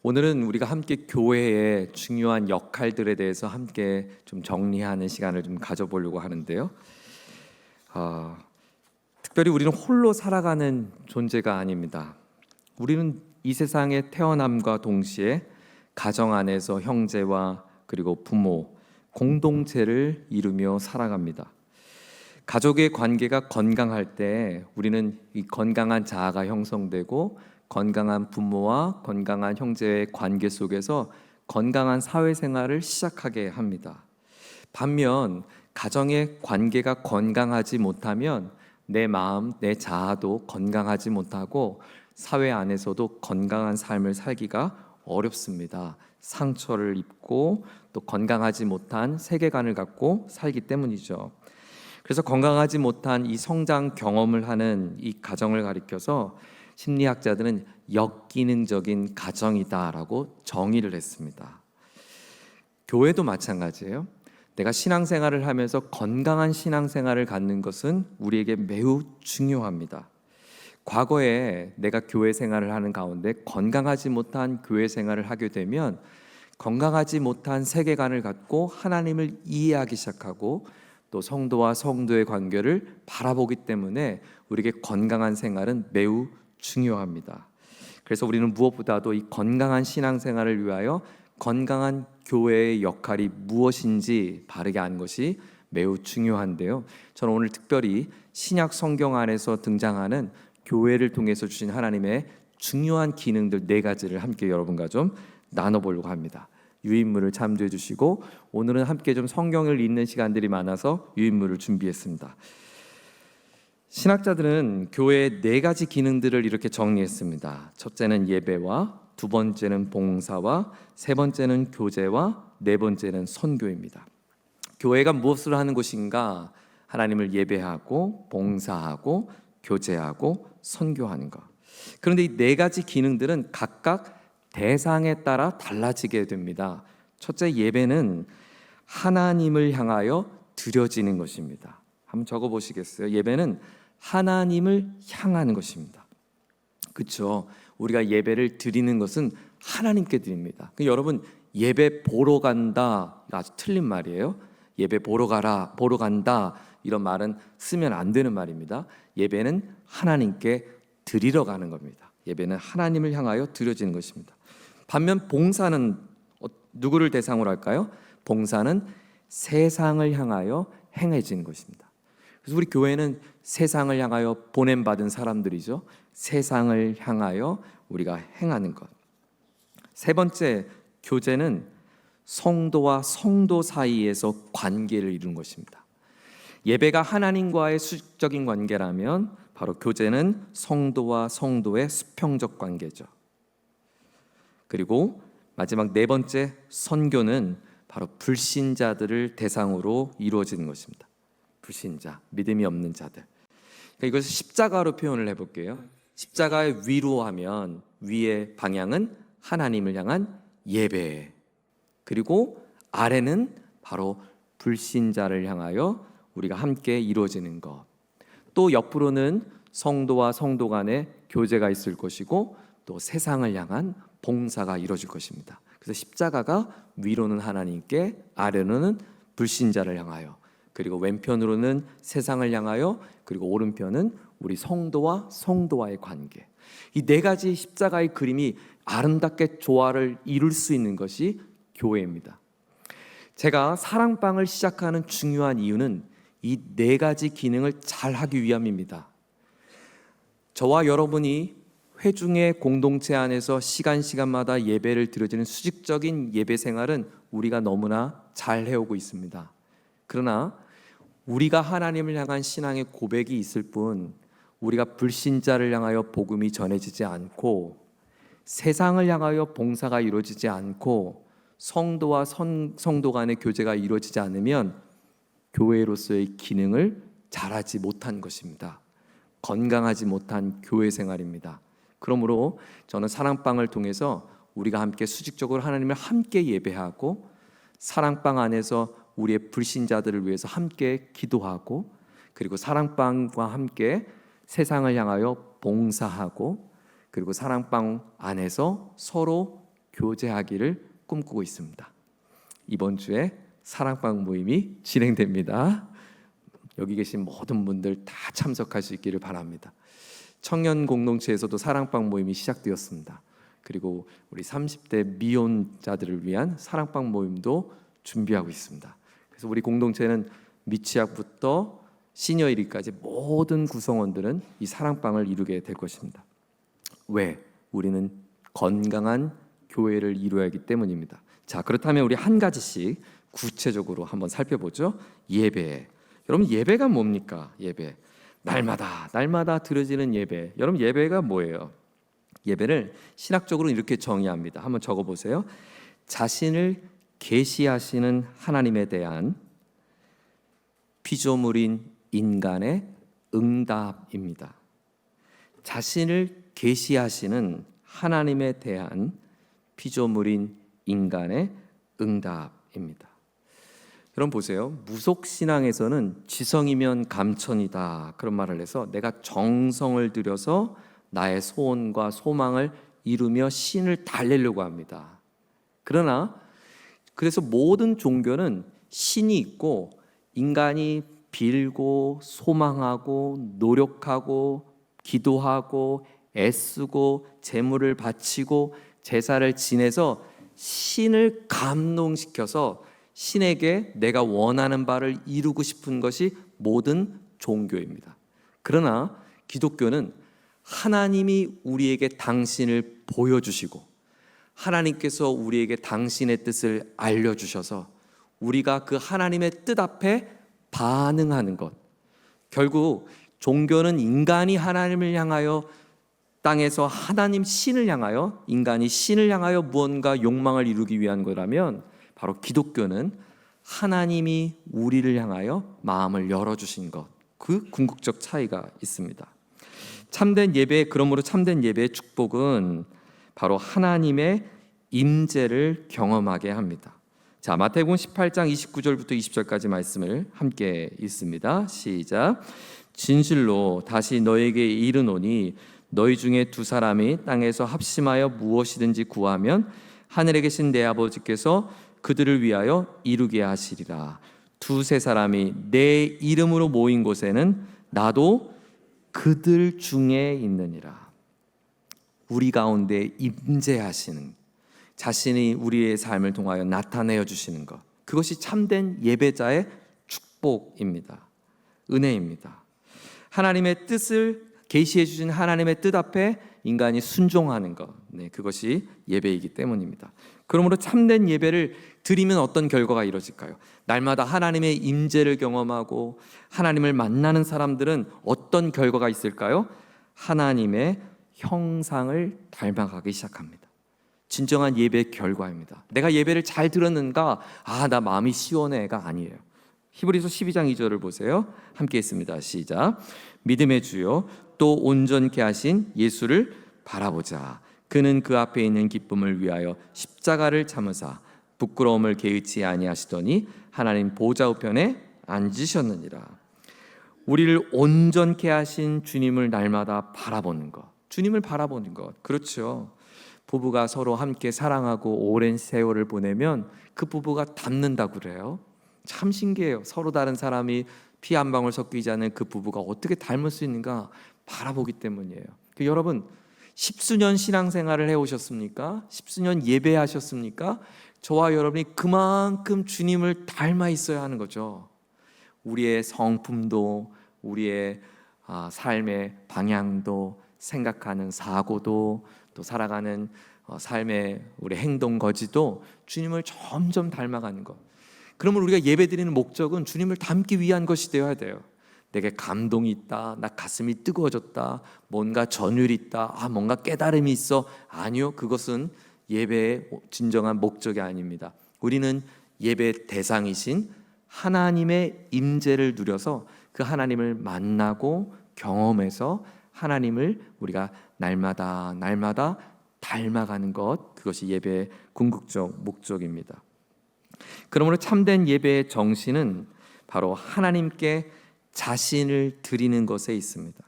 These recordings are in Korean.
오늘은 우리가 함께 교회의 중요한 역할들에 대해서 함께 좀 정리하는 시간을 좀 가져보려고 하는데요. 특별히 우리는 홀로 살아가는 존재가 아닙니다. 우리는 이 세상에 태어남과 동시에 가정 안에서 형제와 그리고 부모, 공동체를 이루며 살아갑니다. 가족의 관계가 건강할 때 우리는 이 건강한 자아가 형성되고 건강한 부모와 건강한 형제의 관계 속에서 건강한 사회생활을 시작하게 합니다. 반면 가정의 관계가 건강하지 못하면 내 마음, 내 자아도 건강하지 못하고 사회 안에서도 건강한 삶을 살기가 어렵습니다. 상처를 입고 또 건강하지 못한 세계관을 갖고 살기 때문이죠. 그래서 건강하지 못한 이 성장 경험을 하는 이 가정을 가리켜서 심리학자들은 역기능적인 가정이다라고 정의를 했습니다. 교회도 마찬가지예요. 내가 신앙생활을 하면서 건강한 신앙생활을 갖는 것은 우리에게 매우 중요합니다. 과거에 내가 교회 생활을 하는 가운데 건강하지 못한 교회 생활을 하게 되면 건강하지 못한 세계관을 갖고 하나님을 이해하기 시작하고 또 성도와 성도의 관계를 바라보기 때문에 우리에게 건강한 생활은 매우 중요합니다. 그래서 우리는 무엇보다도 이 건강한 신앙생활을 위하여 건강한 교회의 역할이 무엇인지 바르게 아는 것이 매우 중요한데요. 저는 오늘 특별히 신약 성경 안에서 등장하는 교회를 통해서 주신 하나님의 중요한 기능들 4가지를 함께 여러분과 좀 나눠보려고 합니다. 유인물을 참조해 주시고 오늘은 함께 좀 성경을 읽는 시간들이 많아서 유인물을 준비했습니다. 신학자들은 교회의 4가지 기능들을 이렇게 정리했습니다. 첫째는 예배와, 두 번째는 봉사와, 세 번째는 교제와, 네 번째는 선교입니다. 교회가 무엇을 하는 곳인가? 하나님을 예배하고 봉사하고 교제하고 선교하는 것. 그런데 이 4가지 기능들은 각각 대상에 따라 달라지게 됩니다. 첫째, 예배는 하나님을 향하여 드려지는 것입니다. 한번 적어보시겠어요? 예배는 하나님을 향하는 것입니다. 그렇죠? 우리가 예배를 드리는 것은 하나님께 드립니다. 여러분, 예배 보러 간다, 아주 틀린 말이에요. 예배 보러 가라, 보러 간다, 이런 말은 쓰면 안 되는 말입니다. 예배는 하나님께 드리러 가는 겁니다. 예배는 하나님을 향하여 드려지는 것입니다. 반면 봉사는 누구를 대상으로 할까요? 봉사는 세상을 향하여 행해지는 것입니다. 그래서 우리 교회는 세상을 향하여 보냄받은 사람들이죠. 세상을 향하여 우리가 행하는 것. 세 번째, 교제는 성도와 성도 사이에서 관계를 이루는 것입니다. 예배가 하나님과의 수직적인 관계라면 바로 교제는 성도와 성도의 수평적 관계죠. 그리고 마지막 4번째, 선교는 바로 불신자들을 대상으로 이루어지는 것입니다. 불신자, 믿음이 없는 자들. 그러니까 이것을 십자가로 표현을 해볼게요. 십자가의 위로 하면 위의 방향은 하나님을 향한 예배, 그리고 아래는 바로 불신자를 향하여 우리가 함께 이루어지는 것. 또 옆으로는 성도와 성도 간의 교제가 있을 것이고 또 세상을 향한 봉사가 이루어질 것입니다. 그래서 십자가가 위로는 하나님께, 아래로는 불신자를 향하여, 그리고 왼편으로는 세상을 향하여, 그리고 오른편은 우리 성도와 성도와의 관계. 이 4가지 십자가의 그림이 아름답게 조화를 이룰 수 있는 것이 교회입니다. 제가 사랑방을 시작하는 중요한 이유는 이 4가지 기능을 잘 하기 위함입니다. 저와 여러분이 회중의 공동체 안에서 시간마다 예배를 드려지는 수직적인 예배 생활은 우리가 너무나 잘 해오고 있습니다. 그러나 우리가 하나님을 향한 신앙의 고백이 있을 뿐 우리가 불신자를 향하여 복음이 전해지지 않고 세상을 향하여 봉사가 이루어지지 않고 성도와 성도 간의 교제가 이루어지지 않으면 교회로서의 기능을 잘하지 못한 것입니다. 건강하지 못한 교회 생활입니다. 그러므로 저는 사랑방을 통해서 우리가 함께 수직적으로 하나님을 함께 예배하고 사랑방 안에서 우리의 불신자들을 위해서 함께 기도하고 그리고 사랑방과 함께 세상을 향하여 봉사하고 그리고 사랑방 안에서 서로 교제하기를 꿈꾸고 있습니다. 이번 주에 사랑방 모임이 진행됩니다. 여기 계신 모든 분들 다 참석할 수 있기를 바랍니다. 청년 공동체에서도 사랑방 모임이 시작되었습니다. 그리고 우리 30대 미혼자들을 위한 사랑방 모임도 준비하고 있습니다. 그래서 우리 공동체는 미취학부터 시니어 1위까지 모든 구성원들은 이 사랑방을 이루게 될 것입니다. 왜? 우리는 건강한 교회를 이루어야 하기 때문입니다. 자, 그렇다면 우리 한 가지씩 구체적으로 한번 살펴보죠. 예배. 여러분, 예배가 뭡니까? 예배. 날마다 드려지는 예배. 여러분, 예배가 뭐예요? 예배를 신학적으로 이렇게 정의합니다. 한번 적어보세요. 자신을 계시하시는 하나님에 대한 피조물인 인간의 응답입니다. 자신을 계시하시는 하나님에 대한 피조물인 인간의 응답입니다. 여러분 보세요. 무속신앙에서는 지성이면 감천이다 그런 말을 해서 내가 정성을 들여서 나의 소원과 소망을 이루며 신을 달래려고 합니다. 그래서 모든 종교는 신이 있고 인간이 빌고 소망하고 노력하고 기도하고 애쓰고 제물을 바치고 제사를 지내서 신을 감동시켜서 신에게 내가 원하는 바를 이루고 싶은 것이 모든 종교입니다. 그러나 기독교는 하나님이 우리에게 당신을 보여주시고 하나님께서 우리에게 당신의 뜻을 알려주셔서 우리가 그 하나님의 뜻 앞에 반응하는 것. 결국 종교는 인간이 하나님을 향하여 땅에서 하나님 신을 향하여 인간이 신을 향하여 무언가 욕망을 이루기 위한 거라면 바로 기독교는 하나님이 우리를 향하여 마음을 열어주신 것. 그 궁극적 차이가 있습니다. 그러므로 참된 예배의 축복은 바로 하나님의 임재를 경험하게 합니다. 자, 마태복음 18장 29절부터 20절까지 말씀을 함께 읽습니다. 시작. 진실로 다시 너에게 이르노니 너희 중에 두 사람이 땅에서 합심하여 무엇이든지 구하면 하늘에 계신 내 아버지께서 그들을 위하여 이루게 하시리라. 두세 사람이 내 이름으로 모인 곳에는 나도 그들 중에 있느니라. 우리 가운데 임재하시는 자신이 우리의 삶을 통하여 나타내어 주시는 것, 그것이 참된 예배자의 축복입니다. 은혜입니다. 하나님의 뜻을 계시해 주신 하나님의 뜻 앞에 인간이 순종하는 것, 그것이 예배이기 때문입니다. 그러므로 참된 예배를 드리면 어떤 결과가 이루어질까요? 날마다 하나님의 임재를 경험하고 하나님을 만나는 사람들은 어떤 결과가 있을까요? 하나님의 형상을 닮아가기 시작합니다. 진정한 예배의 결과입니다. 내가 예배를 잘 들었는가? 나 마음이 시원해가 아니에요. 히브리서 12장 2절을 보세요. 함께 있습니다. 시작. 믿음의 주요 또 온전케 하신 예수를 바라보자. 그는 그 앞에 있는 기쁨을 위하여 십자가를 참으사 부끄러움을 개의치 아니하시더니 하나님 보좌 우편에 앉으셨느니라. 우리를 온전케 하신 주님을 날마다 바라보는 것. 주님을 바라보는 것. 그렇죠. 부부가 서로 함께 사랑하고 오랜 세월을 보내면 그 부부가 닮는다고 그래요. 참 신기해요. 서로 다른 사람이 피 한 방울 섞이지 않은 그 부부가 어떻게 닮을 수 있는가 바라보기 때문이에요. 여러분, 십수년 신앙생활을 해오셨습니까? 십수년 예배하셨습니까? 저와 여러분이 그만큼 주님을 닮아 있어야 하는 거죠. 우리의 성품도, 우리의 삶의 방향도, 생각하는 사고도, 또 살아가는 삶의 우리 행동 거지도 주님을 점점 닮아가는 것. 그러면 우리가 예배드리는 목적은 주님을 닮기 위한 것이 되어야 돼요. 내게 감동이 있다, 나 가슴이 뜨거워졌다, 뭔가 전율이 있다, 뭔가 깨달음이 있어. 아니요, 그것은 예배의 진정한 목적이 아닙니다. 우리는 예배 대상이신 하나님의 임재를 누려서 그 하나님을 만나고 경험해서 하나님을 우리가 날마다 닮아가는 것, 그것이 예배의 궁극적 목적입니다. 그러므로 참된 예배의 정신은 바로 하나님께 자신을 드리는 것에 있습니다.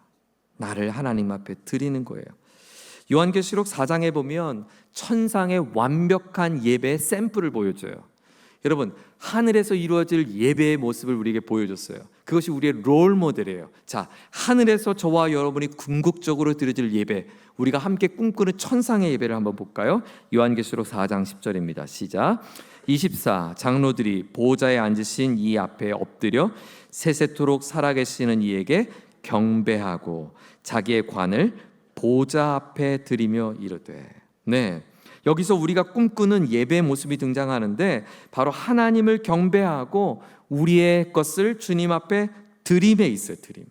나를 하나님 앞에 드리는 거예요. 요한계시록 4장에 보면 천상의 완벽한 예배의 샘플을 보여줘요. 여러분, 하늘에서 이루어질 예배의 모습을 우리에게 보여줬어요. 그것이 우리의 롤 모델이에요. 자, 하늘에서 저와 여러분이 궁극적으로 드려질 예배, 우리가 함께 꿈꾸는 천상의 예배를 한번 볼까요? 요한계시록 4장 10절입니다. 시작. 24 장로들이 보좌에 앉으신 이 앞에 엎드려 세세토록 살아계시는 이에게 경배하고 자기의 관을 보좌 앞에 드리며 이르되. 네, 여기서 우리가 꿈꾸는 예배의 모습이 등장하는데 바로 하나님을 경배하고 우리의 것을 주님 앞에 드림에 있어요. 드림.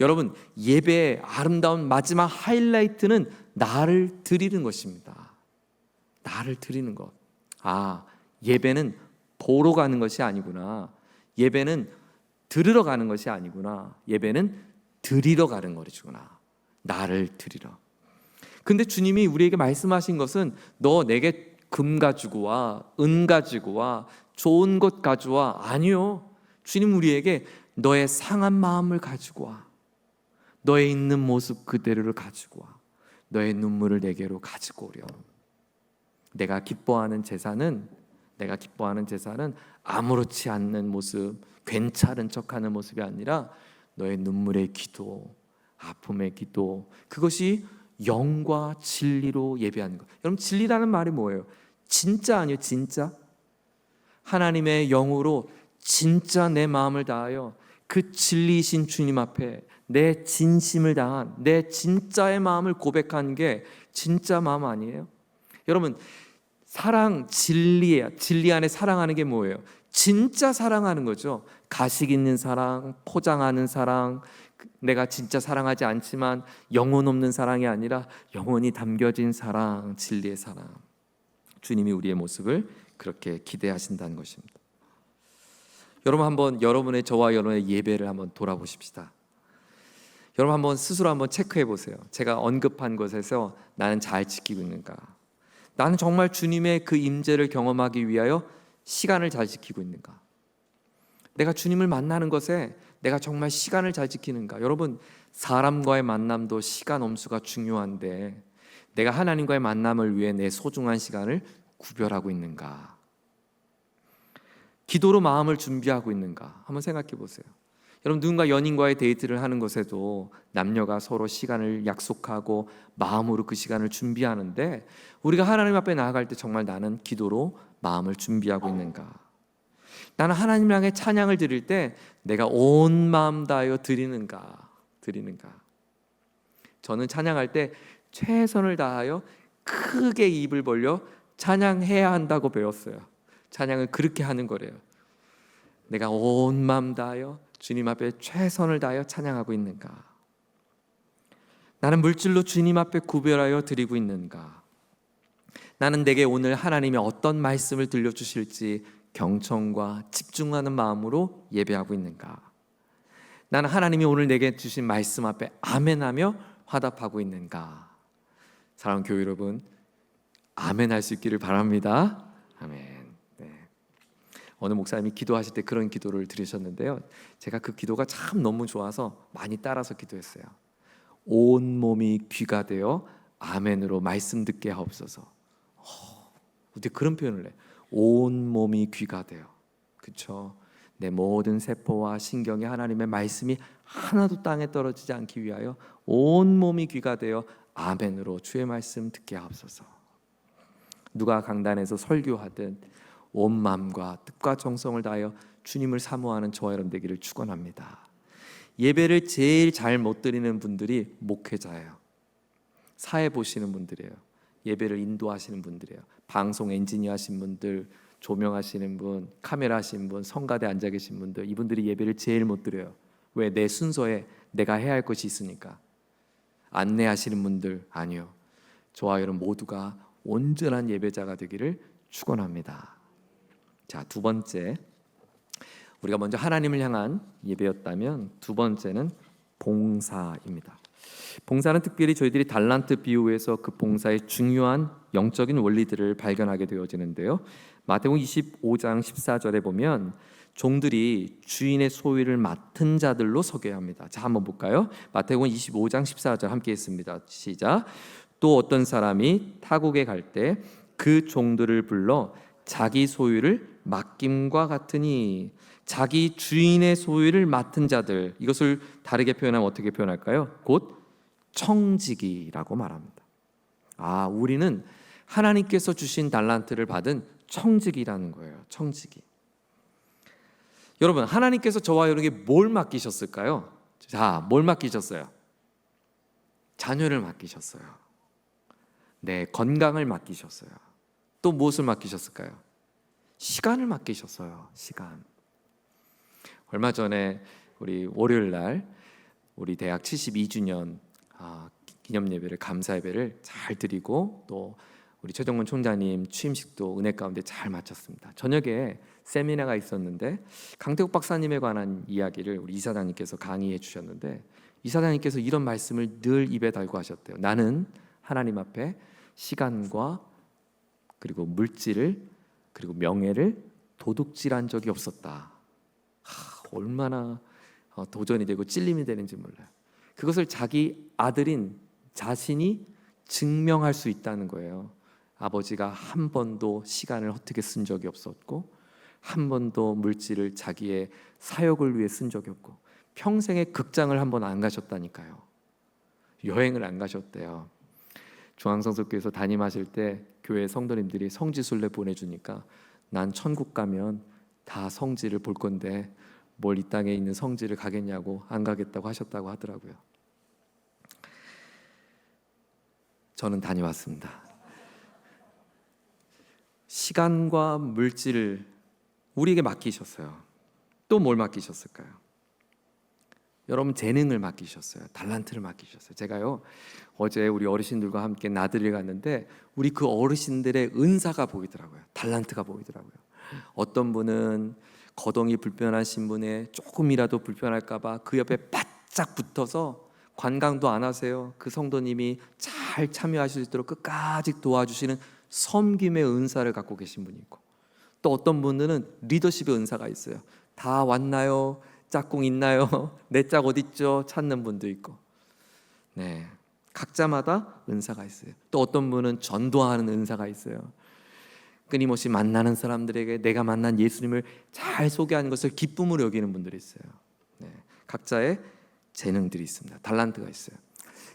여러분, 예배의 아름다운 마지막 하이라이트는 나를 드리는 것입니다. 나를 드리는 것. 아, 예배는 보러 가는 것이 아니구나. 예배는 들으러 가는 것이 아니구나. 예배는 드리러 가는 거리구나. 나를 드리러. 근데 주님이 우리에게 말씀하신 것은 너 내게 금 가지고 와, 은 가지고 와, 좋은 것 가져와. 아니요. 주님 우리에게 너의 상한 마음을 가지고 와. 너의 있는 모습 그대로를 가지고 와. 너의 눈물을 내게로 가지고 오렴. 내가 기뻐하는 제사는 아무렇지 않는 모습, 괜찮은 척하는 모습이 아니라 너의 눈물의 기도, 아픔의 기도, 그것이 영과 진리로 예배하는 것. 여러분, 진리라는 말이 뭐예요? 진짜 아니에요? 진짜? 하나님의 영으로 진짜 내 마음을 다하여 그 진리이신 주님 앞에 내 진심을 다한 내 진짜의 마음을 고백하는 게 진짜 마음 아니에요? 여러분, 사랑, 진리예요. 진리 안에 사랑하는 게 뭐예요? 진짜 사랑하는 거죠. 가식 있는 사랑, 포장하는 사랑, 내가 진짜 사랑하지 않지만 영혼 없는 사랑이 아니라 영혼이 담겨진 사랑, 진리의 사랑. 주님이 우리의 모습을 그렇게 기대하신다는 것입니다. 여러분, 한번 여러분의, 저와 여러분의 예배를 한번 돌아보십시다. 여러분, 한번 스스로 한번 체크해 보세요. 제가 언급한 것에서 나는 잘 지키고 있는가? 나는 정말 주님의 그 임재를 경험하기 위하여 시간을 잘 지키고 있는가? 내가 주님을 만나는 것에 내가 정말 시간을 잘 지키는가? 여러분, 사람과의 만남도 시간 엄수가 중요한데 내가 하나님과의 만남을 위해 내 소중한 시간을 구별하고 있는가? 기도로 마음을 준비하고 있는가? 한번 생각해 보세요. 여러분, 누군가 연인과의 데이트를 하는 것에도 남녀가 서로 시간을 약속하고 마음으로 그 시간을 준비하는데 우리가 하나님 앞에 나아갈 때 정말 나는 기도로 마음을 준비하고 있는가? 나는 하나님 향해 찬양을 드릴 때 내가 온 마음 다하여 드리는가? 저는 찬양할 때 최선을 다하여 크게 입을 벌려 찬양해야 한다고 배웠어요. 찬양을 그렇게 하는 거래요. 내가 온 마음 다하여 주님 앞에 최선을 다하여 찬양하고 있는가? 나는 물질로 주님 앞에 구별하여 드리고 있는가? 나는 내게 오늘 하나님이 어떤 말씀을 들려주실지 경청과 집중하는 마음으로 예배하고 있는가? 나는 하나님이 오늘 내게 주신 말씀 앞에 아멘하며 화답하고 있는가? 사랑하는 교회 여러분, 아멘할 수 있기를 바랍니다. 아멘. 어느 목사님이 기도하실 때 그런 기도를 들으셨는데요, 제가 그 기도가 참 너무 좋아서 많이 따라서 기도했어요. 온 몸이 귀가 되어 아멘으로 말씀 듣게 하옵소서. 어떻게 그런 표현을 해? 온 몸이 귀가 되어. 그렇죠? 내 모든 세포와 신경이 하나님의 말씀이 하나도 땅에 떨어지지 않기 위하여 온 몸이 귀가 되어 아멘으로 주의 말씀 듣게 하옵소서. 누가 강단에서 설교하든 온 마음과 뜻과 정성을 다하여 주님을 사모하는 저와 여러분 되기를 축원합니다. 예배를 제일 잘 못 드리는 분들이 목회자예요. 사회 보시는 분들이에요. 예배를 인도하시는 분들이에요. 방송 엔지니어 하신 분들, 조명하시는 분, 카메라 하시는 분, 성가대 앉아 계신 분들, 이분들이 예배를 제일 못 드려요. 왜? 내 순서에 내가 해야 할 것이 있으니까. 안내하시는 분들, 아니요. 저와 여러분 모두가 온전한 예배자가 되기를 축원합니다. 자, 두 번째, 우리가 먼저 하나님을 향한 예배였다면 두 번째는 봉사입니다. 봉사는 특별히 저희들이 달란트 비유에서 그 봉사의 중요한 영적인 원리들을 발견하게 되어지는데요, 마태복음 25장 14절에 보면 종들이 주인의 소유를 맡은 자들로 서게 합니다. 자, 한번 볼까요? 마태복음 25장 14절 함께 읽습니다. 시작. 또 어떤 사람이 타국에 갈 때 그 종들을 불러 자기 소유를 맡김과 같으니, 자기 주인의 소유를 맡은 자들, 이것을 다르게 표현하면 어떻게 표현할까요? 곧 청지기라고 말합니다. 우리는 하나님께서 주신 달란트를 받은 청지기라는 거예요. 청지기. 여러분, 하나님께서 저와 여러분에게 뭘 맡기셨을까요? 뭘 맡기셨어요? 자녀를 맡기셨어요. 네, 건강을 맡기셨어요. 또 무엇을 맡기셨을까요? 시간을 맡기셨어요. 시간. 얼마 전에 우리 월요일 날 우리 대학 72주년 기념 예배를, 감사 예배를 잘 드리고, 또 우리 최정문 총장님 취임식도 은혜 가운데 잘 마쳤습니다. 저녁에 세미나가 있었는데 강태국 박사님에 관한 이야기를 우리 이사장님께서 강의해 주셨는데, 이사장님께서 이런 말씀을 늘 입에 달고 하셨대요. 나는 하나님 앞에 시간과 그리고 물질을 그리고 명예를 도둑질한 적이 없었다. 얼마나 도전이 되고 찔림이 되는지 몰라요. 그것을 자기 아들인 자신이 증명할 수 있다는 거예요. 아버지가 한 번도 시간을 헛되게 쓴 적이 없었고, 한 번도 물질을 자기의 사역을 위해 쓴 적이 없고, 평생에 극장을 한 번 안 가셨다니까요. 여행을 안 가셨대요. 중앙성서교회에서 담임하실 때 교회 성도님들이 성지순례 보내주니까 난 천국 가면 다 성지를 볼 건데 뭘 이 땅에 있는 성지를 가겠냐고 안 가겠다고 하셨다고 하더라고요. 저는 다녀왔습니다. 시간과 물질을 우리에게 맡기셨어요. 또 뭘 맡기셨을까요? 여러분, 재능을 맡기셨어요. 달란트를 맡기셨어요. 제가요, 어제 우리 어르신들과 함께 나들이를 갔는데 우리 그 어르신들의 은사가 보이더라고요. 달란트가 보이더라고요. 어떤 분은 거동이 불편하신 분의 조금이라도 불편할까 봐 그 옆에 바짝 붙어서 관광도 안 하세요. 그 성도님이 잘 참여하실 수 있도록 끝까지 도와주시는 섬김의 은사를 갖고 계신 분이 있고, 또 어떤 분들은 리더십의 은사가 있어요. 다 왔나요? 짝꿍 있나요? 내 짝 어디 있죠? 찾는 분도 있고. 네, 각자마다 은사가 있어요. 또 어떤 분은 전도하는 은사가 있어요. 끊임없이 만나는 사람들에게 내가 만난 예수님을 잘 소개하는 것을 기쁨으로 여기는 분들이 있어요. 네, 각자의 재능들이 있습니다. 달란트가 있어요.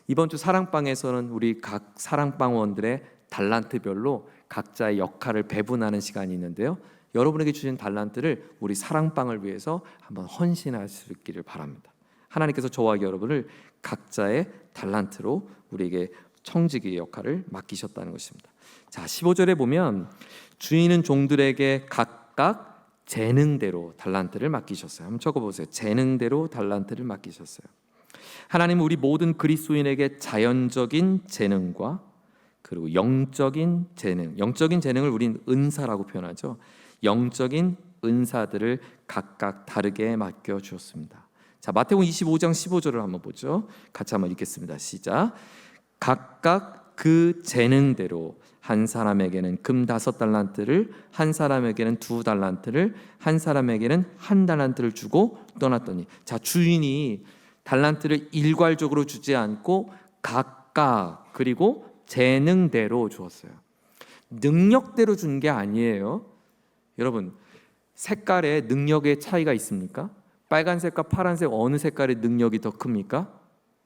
이번 주 사랑방에서는 우리 각 사랑방원들의 달란트별로 각자의 역할을 배분하는 시간이 있는데요, 여러분에게 주신 달란트를 우리 사랑방을 위해서 한번 헌신할 수 있기를 바랍니다. 하나님께서 저와 여러분을 각자의 달란트로 우리에게 청지기의 역할을 맡기셨다는 것입니다. 자, 15절에 보면 주인은 종들에게 각각 재능대로 달란트를 맡기셨어요. 한번 적어보세요. 재능대로 달란트를 맡기셨어요. 하나님은 우리 모든 그리스도인에게 자연적인 재능과 그리고 영적인 재능을 우린 은사라고 표현하죠. 영적인 은사들을 각각 다르게 맡겨 주었습니다. 자, 마태복음 25장 15절을 한번 보죠. 같이 한번 읽겠습니다. 시작. 각각 그 재능대로 한 사람에게는 금 5달란트를, 한 사람에게는 2달란트를, 한 사람에게는 1달란트를 주고 떠났더니, 자, 주인이 달란트를 일괄적으로 주지 않고 각각 그리고 재능대로 주었어요. 능력대로 준 게 아니에요. 여러분, 색깔에 능력의 차이가 있습니까? 빨간색과 파란색 어느 색깔의 능력이 더 큽니까?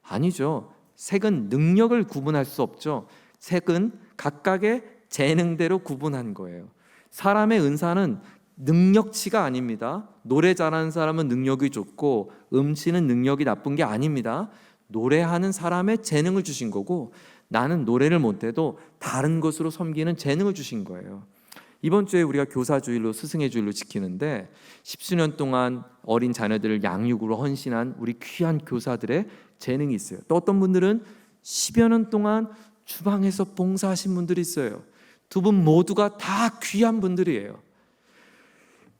아니죠. 색은 능력을 구분할 수 없죠. 색은 각각의 재능대로 구분한 거예요. 사람의 은사는 능력치가 아닙니다. 노래 잘하는 사람은 능력이 좋고 음치는 능력이 나쁜 게 아닙니다. 노래하는 사람의 재능을 주신 거고, 나는 노래를 못해도 다른 것으로 섬기는 재능을 주신 거예요. 이번 주에 우리가 교사주일로, 스승의 주일로 지키는데 10수년 동안 어린 자녀들을 양육으로 헌신한 우리 귀한 교사들의 재능이 있어요. 또 어떤 분들은 10여 년 동안 주방에서 봉사하신 분들이 있어요. 두 분 모두가 다 귀한 분들이에요.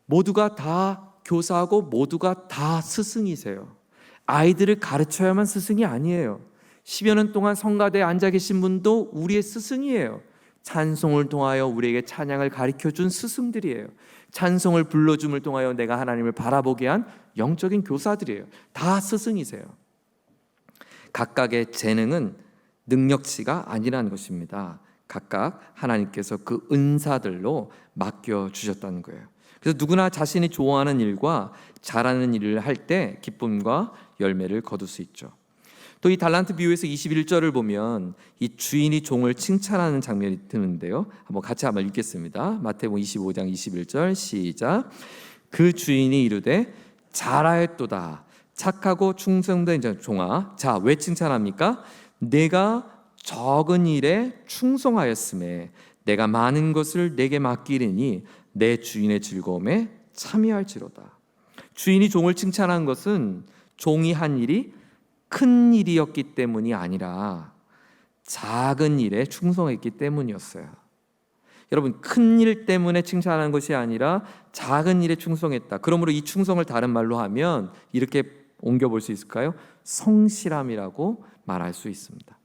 모두가 다 교사하고 모두가 다 스승이세요. 아이들을 가르쳐야만 스승이 아니에요. 10여 년 동안 성가대에 앉아 계신 분도 우리의 스승이에요. 찬송을 통하여 우리에게 찬양을 가르쳐준 스승들이에요. 찬송을 불러줌을 통하여 내가 하나님을 바라보게 한 영적인 교사들이에요. 다 스승이세요. 각각의 재능은 능력치가 아니라는 것입니다. 각각 하나님께서 그 은사들로 맡겨 주셨다는 거예요. 그래서 누구나 자신이 좋아하는 일과 잘하는 일을 할 때 기쁨과 열매를 거둘 수 있죠. 또 이 달란트 비유에서 21절을 보면 이 주인이 종을 칭찬하는 장면이 드는데요. 같이 한번 읽겠습니다. 마태복음 25장 21절 시작. 그 주인이 이르되 잘하였도다 착하고 충성된 종아. 자, 왜 칭찬합니까? 내가 적은 일에 충성하였음에 내가 많은 것을 내게 맡기리니 내 주인의 즐거움에 참여할지로다. 주인이 종을 칭찬한 것은 종이 한 일이 큰 일이었기 때문이 아니라 작은 일에 충성했기 때문이었어요. 여러분, 큰 일 때문에 칭찬하는 것이 아니라 작은 일에 충성했다. 그러므로 이 충성을 다른 말로 하면 이렇게 옮겨볼 수 있을까요? 성실함이라고 말할 수 있습니다.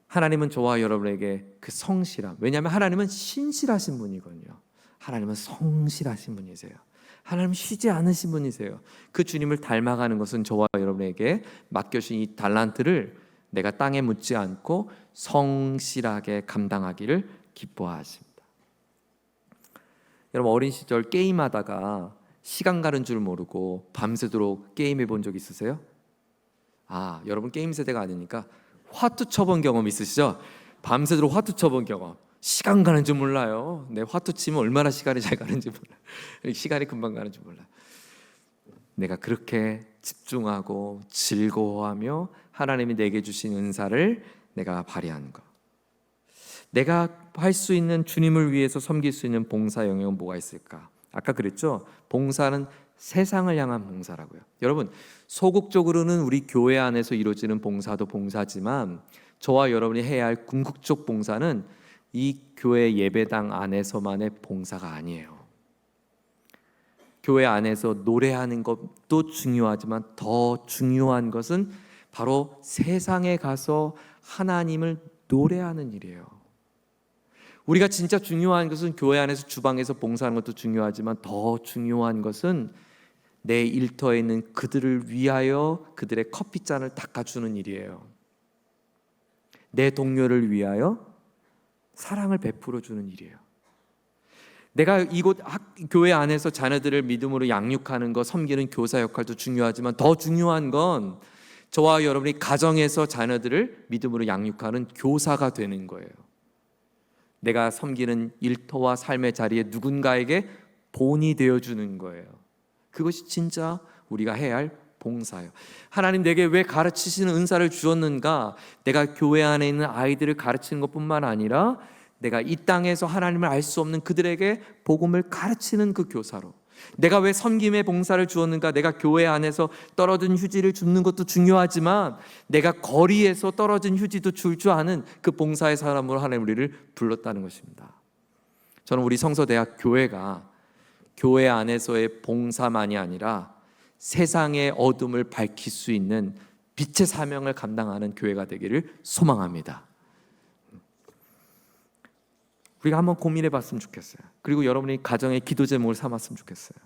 하나님은 저와 여러분에게 그 성실함, 왜냐하면 하나님은 신실하신 분이거든요. 하나님은 성실하신 분이세요. 하나님은 쉬지 않으신 분이세요. 그 주님을 닮아가는 것은 저와 여러분에게 맡겨주신 이 달란트를 내가 땅에 묻지 않고 성실하게 감당하기를 기뻐하십니다. 여러분, 어린 시절 게임하다가 시간 가는 줄 모르고 밤새도록 게임해 본 적 있으세요? 여러분 게임 세대가 아니니까 화투 쳐본 경험 있으시죠? 밤새도록 화투 쳐본 경험. 시간 가는 줄 몰라요. 내 화투 치면 얼마나 시간이 잘 가는지 몰라요. 시간이 금방 가는 줄 몰라요. 내가 그렇게 집중하고 즐거워하며 하나님이 내게 주신 은사를 내가 발휘하는 것. 내가 할 수 있는, 주님을 위해서 섬길 수 있는 봉사 영역은 뭐가 있을까? 아까 그랬죠? 봉사는 세상을 향한 봉사라고요. 여러분, 소극적으로는 우리 교회 안에서 이루어지는 봉사도 봉사지만 저와 여러분이 해야 할 궁극적 봉사는 이 교회 예배당 안에서만의 봉사가 아니에요. 교회 안에서 노래하는 것도 중요하지만 더 중요한 것은 바로 세상에 가서 하나님을 노래하는 일이에요. 우리가 진짜 중요한 것은 교회 안에서 주방에서 봉사하는 것도 중요하지만 더 중요한 것은 내 일터에 있는 그들을 위하여 그들의 커피잔을 닦아주는 일이에요. 내 동료를 위하여 사랑을 베풀어 주는 일이에요. 내가 이곳 교회 안에서 자녀들을 믿음으로 양육하는 것, 섬기는 교사 역할도 중요하지만 더 중요한 건 저와 여러분이 가정에서 자녀들을 믿음으로 양육하는 교사가 되는 거예요. 내가 섬기는 일터와 삶의 자리에 누군가에게 본이 되어주는 거예요. 그것이 진짜 우리가 해야 할 봉사예요. 하나님 내게 왜 가르치시는 은사를 주었는가? 내가 교회 안에 있는 아이들을 가르치는 것뿐만 아니라 내가 이 땅에서 하나님을 알 수 없는 그들에게 복음을 가르치는 그 교사로. 내가 왜 섬김의 봉사를 주었는가? 내가 교회 안에서 떨어진 휴지를 줍는 것도 중요하지만 내가 거리에서 떨어진 휴지도 줄 줄 아는 그 봉사의 사람으로 하나님 우리를 불렀다는 것입니다. 저는 우리 성서대학 교회가 교회 안에서의 봉사만이 아니라 세상의 어둠을 밝힐 수 있는 빛의 사명을 감당하는 교회가 되기를 소망합니다. 우리가 한번 고민해 봤으면 좋겠어요. 그리고 여러분이 가정의 기도 제목을 삼았으면 좋겠어요.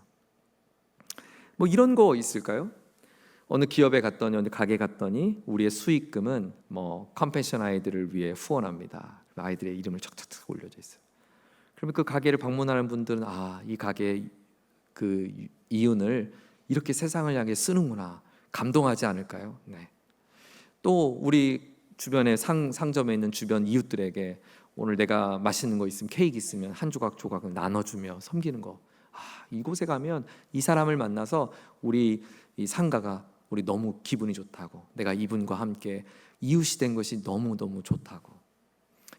뭐 이런 거 있을까요? 어느 기업에 갔더니, 어느 가게 갔더니 우리의 수익금은 뭐 컴패션 아이들을 위해 후원합니다. 아이들의 이름을 착착착 올려져 있어요. 그러면 그 가게를 방문하는 분들은 이 가게의 그 이윤을 이렇게 세상을 향해 쓰는구나, 감동하지 않을까요? 네. 또 우리 주변에 상점에 있는 주변 이웃들에게 오늘 내가 맛있는 거 있으면, 케이크 있으면 한 조각을 나눠주며 섬기는 거. 이곳에 가면 이 사람을 만나서 우리 이 상가가 우리 너무 기분이 좋다고, 내가 이분과 함께 이웃이 된 것이 너무너무 좋다고.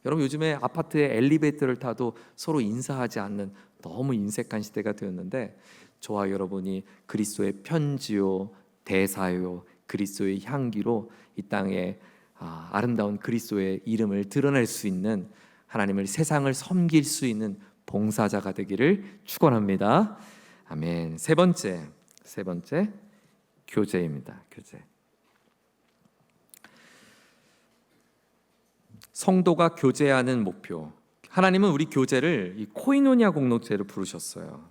여러분, 요즘에 아파트에 엘리베이터를 타도 서로 인사하지 않는 너무 인색한 시대가 되었는데, 저와 여러분이 그리스도의 편지요, 대사요, 그리스도의 향기로 이 땅에 아름다운 그리스도의 이름을 드러낼 수 있는, 하나님을, 세상을 섬길 수 있는 봉사자가 되기를 축원합니다. 아멘. 세 번째 교제입니다. 교제. 성도가 교제하는 목표. 하나님은 우리 교제를 이 코이노니아 공동체로 부르셨어요.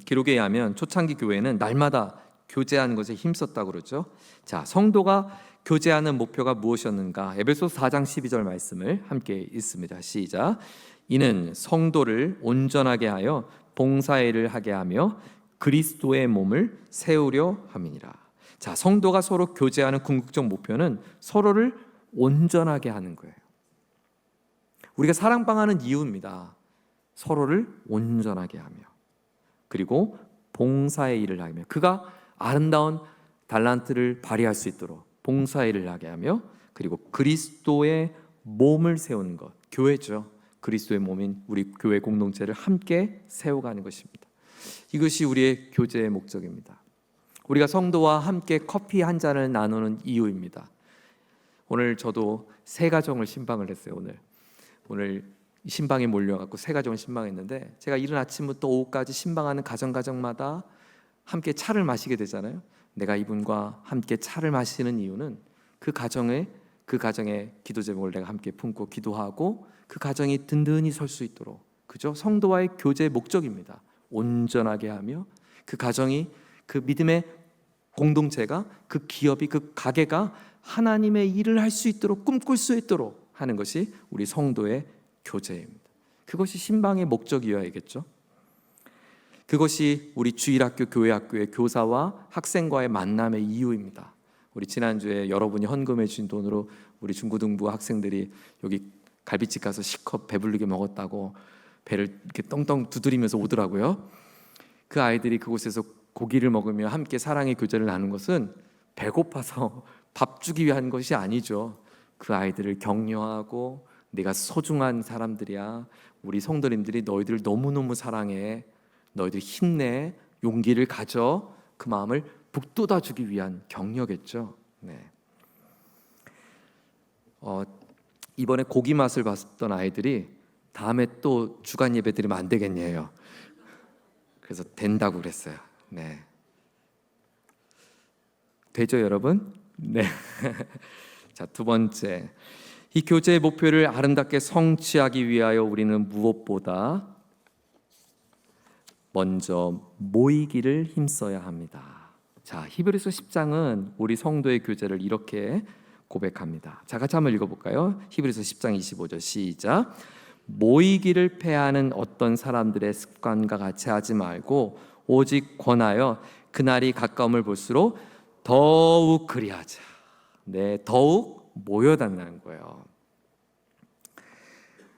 기록에 의하면 초창기 교회는 날마다 교제하는 것에 힘썼다고 그러죠. 자, 성도가 교제하는 목표가 무엇이었는가? 에베소서 4장 12절 말씀을 함께 읽습니다. 시작. 이는 성도를 온전하게 하여 봉사일을 하게 하며 그리스도의 몸을 세우려 함이니라. 자, 성도가 서로 교제하는 궁극적 목표는 서로를 온전하게 하는 거예요. 우리가 사랑방하는 이유입니다. 서로를 온전하게 하며, 그리고 봉사의 일을 하며, 그가 아름다운 달란트를 발휘할 수 있도록 봉사의 일을 하게 하며, 그리고 그리스도의 몸을 세우는 것, 교회죠. 그리스도의 몸인 우리 교회 공동체를 함께 세워가는 것입니다. 이것이 우리의 교제의 목적입니다. 우리가 성도와 함께 커피 한 잔을 나누는 이유입니다. 오늘 저도 세 가정을 신방을 했어요. 오늘 신방에 몰려갖고 세 가정을 신방했는데, 제가 이른 아침부터 오후까지 신방하는 가정마다 함께 차를 마시게 되잖아요. 내가 이분과 함께 차를 마시는 이유는 그 가정의 기도 제목을 내가 함께 품고 기도하고 그 가정이 든든히 설 수 있도록, 그죠? 성도와의 교제의 목적입니다. 온전하게 하며 그 가정이, 그 믿음의 공동체가, 그 기업이, 그 가게가 하나님의 일을 할 수 있도록, 꿈꿀 수 있도록 하는 것이 우리 성도의 교제입니다. 그것이 신방의 목적이어야겠죠. 그것이 우리 주일학교, 교회학교의 교사와 학생과의 만남의 이유입니다. 우리 지난주에 여러분이 헌금해 주신 돈으로 우리 중고등부 학생들이 여기 갈비집 가서 실컷 배부르게 먹었다고 배를 이렇게 떵떵 두드리면서 오더라고요. 그 아이들이 그곳에서 고기를 먹으며 함께 사랑의 교제를 나눈 것은 배고파서 밥 주기 위한 것이 아니죠. 그 아이들을 격려하고, 네가 소중한 사람들이야, 우리 성도님들이 너희들 너무너무 사랑해, 너희들 힘내, 용기를 가져, 그 마음을 북돋아 주기 위한 격려겠죠. 네. 이번에 고기 맛을 봤던 아이들이 다음에 또 주간 예배 드리면 안 되겠냐요. 그래서 된다고 그랬어요. 네. 되죠, 여러분? 네. 자, 두 번째, 이 교제의 목표를 아름답게 성취하기 위하여 우리는 무엇보다 먼저 모이기를 힘써야 합니다. 자, 히브리서 10장은 우리 성도의 교제를 이렇게 고백합니다. 자, 같이 한번 읽어볼까요? 히브리서 10장 25절 시작. 모이기를 패하는 어떤 사람들의 습관과 같이 하지 말고 오직 권하여 그날이 가까움을 볼수록 더욱 그리하자. 네, 더욱 모여달라는 거예요.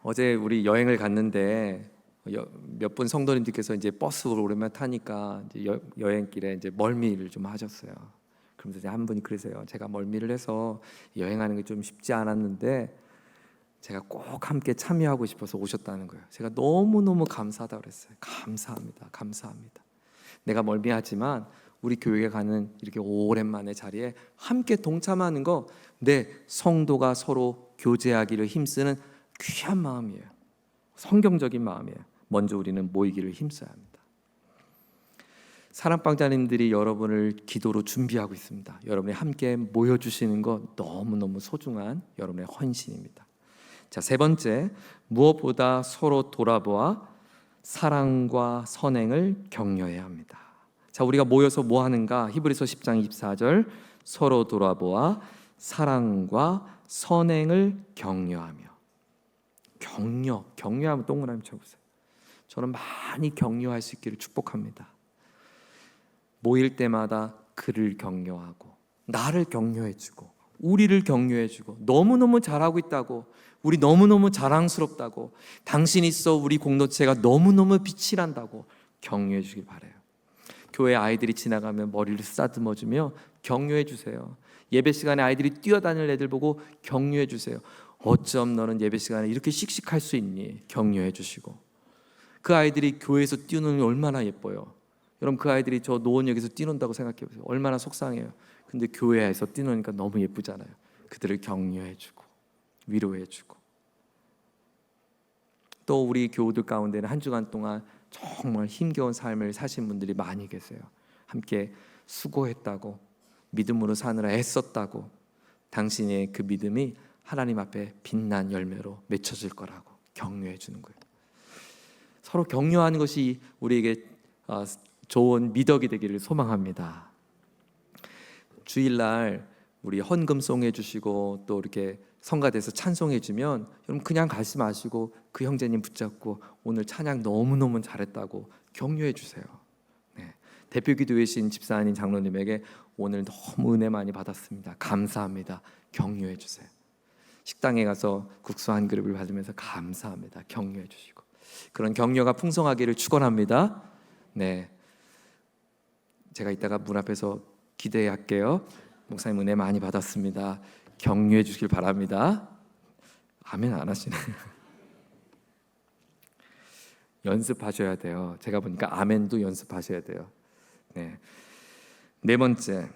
어제 우리 여행을 갔는데 몇 분 성도님들께서 이제 버스를 오랜만에 타니까 이제 여행길에 이제 멀미를 좀 하셨어요. 그러면서 한 분이 그러세요. 제가 멀미를 해서 여행하는 게 좀 쉽지 않았는데 제가 꼭 함께 참여하고 싶어서 오셨다는 거예요. 제가 너무너무 감사하다고 그랬어요. 감사합니다. 감사합니다. 내가 멀미하지만 우리 교회에 가는 이렇게 오랜만에 자리에 함께 동참하는 거, 내 성도가 서로 교제하기를 힘쓰는 귀한 마음이에요. 성경적인 마음이에요. 먼저 우리는 모이기를 힘써야 합니다. 사랑방자님들이 여러분을 기도로 준비하고 있습니다. 여러분이 함께 모여주시는 것 너무너무 소중한 여러분의 헌신입니다. 자, 세 번째, 무엇보다 서로 돌아보아 사랑과 선행을 격려해야 합니다. 자, 우리가 모여서 뭐 하는가? 히브리서 10장 24절, 서로 돌아보아 사랑과 선행을 격려하며. 격려하면 동그라미 쳐보세요. 저는 많이 격려할 수 있기를 축복합니다. 모일 때마다 그를 격려하고, 나를 격려해주고, 우리를 격려해주고, 너무너무 잘하고 있다고, 우리 너무너무 자랑스럽다고, 당신 있어 우리 공동체가 너무너무 빛이 난다고 격려해 주길 바라요. 교회 아이들이 지나가면 머리를 쓰다듬어주며 격려해 주세요. 예배 시간에 아이들이 뛰어다니는 애들 보고 격려해 주세요. 어쩜 너는 예배 시간에 이렇게 씩씩할 수 있니? 격려해 주시고, 그 아이들이 교회에서 뛰노는 게 얼마나 예뻐요. 여러분, 그 아이들이 저 노원역에서 뛰논다고 생각해 보세요. 얼마나 속상해요. 근데 교회에서 뛰노니까 너무 예쁘잖아요. 그들을 격려해 주고 위로해 주고, 또 우리 교우들 가운데는 한 주간 동안 정말 힘겨운 삶을 사신 분들이 많이 계세요. 함께 수고했다고, 믿음으로 사느라 애썼다고, 당신의 그 믿음이 하나님 앞에 빛난 열매로 맺혀질 거라고 격려해 주는 거예요. 서로 격려하는 것이 우리에게 좋은 미덕이 되기를 소망합니다. 주일날 우리 헌금송 해주시고 또 이렇게 성가대에서 찬송해주면 여러분 그냥 가지 마시고 그 형제님 붙잡고 오늘 찬양 너무너무 잘했다고 격려해 주세요. 네. 대표기도회신 집사님 장로님에게 오늘 너무 은혜 많이 받았습니다. 감사합니다. 격려해 주세요. 식당에 가서 국수 한 그릇을 받으면서 감사합니다. 격려해 주시고 그런 격려가 풍성하기를 축원합니다. 네, 제가 이따가 문 앞에서 기대할게요. 목사님 은혜 많이 받았습니다. 격려해 주시길 바랍니다. 아멘 안 하시네. 연습하셔야 돼요. 제가 보니까 아멘도 연습하셔야 돼요. 네, 네 번째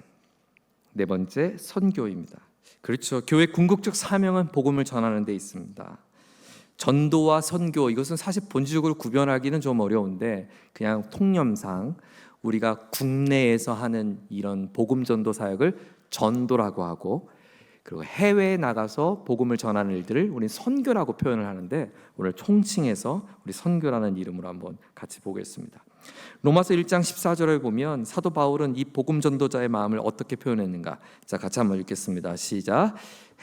선교입니다. 그렇죠. 교회 궁극적 사명은 복음을 전하는 데 있습니다. 전도와 선교, 이것은 사실 본질적으로 구별하기는 좀 어려운데 그냥 통념상 우리가 국내에서 하는 이런 복음 전도 사역을 전도라고 하고, 그리고 해외에 나가서 복음을 전하는 일들을 우리는 선교라고 표현을 하는데, 오늘 총칭해서 우리 선교라는 이름으로 한번 같이 보겠습니다. 로마서 1장 14절에 보면 사도 바울은 이 복음 전도자의 마음을 어떻게 표현했는가? 자, 같이 한번 읽겠습니다. 시작.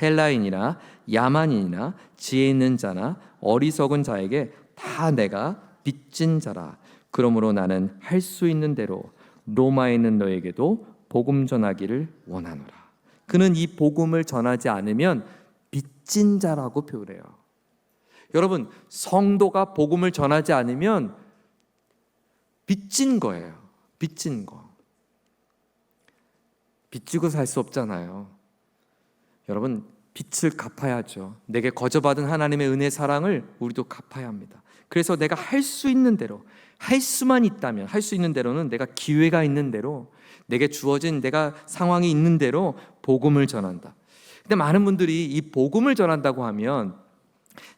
헬라인이나 야만인이나 지혜 있는 자나 어리석은 자에게 다 내가 빚진 자라. 그러므로 나는 할 수 있는 대로 로마에 있는 너에게도 복음 전하기를 원하노라. 그는 이 복음을 전하지 않으면 빚진 자라고 표현해요. 여러분, 성도가 복음을 전하지 않으면 빚진 거예요. 빚진 거. 빚지고 살 수 없잖아요. 여러분, 빚을 갚아야죠. 내게 거저받은 하나님의 은혜 사랑을 우리도 갚아야 합니다. 그래서 내가 할 수 있는 대로, 할 수만 있다면, 할 수 있는 대로는 내가 기회가 있는 대로, 내게 주어진 내가 상황이 있는 대로 복음을 전한다. 근데 많은 분들이 이 복음을 전한다고 하면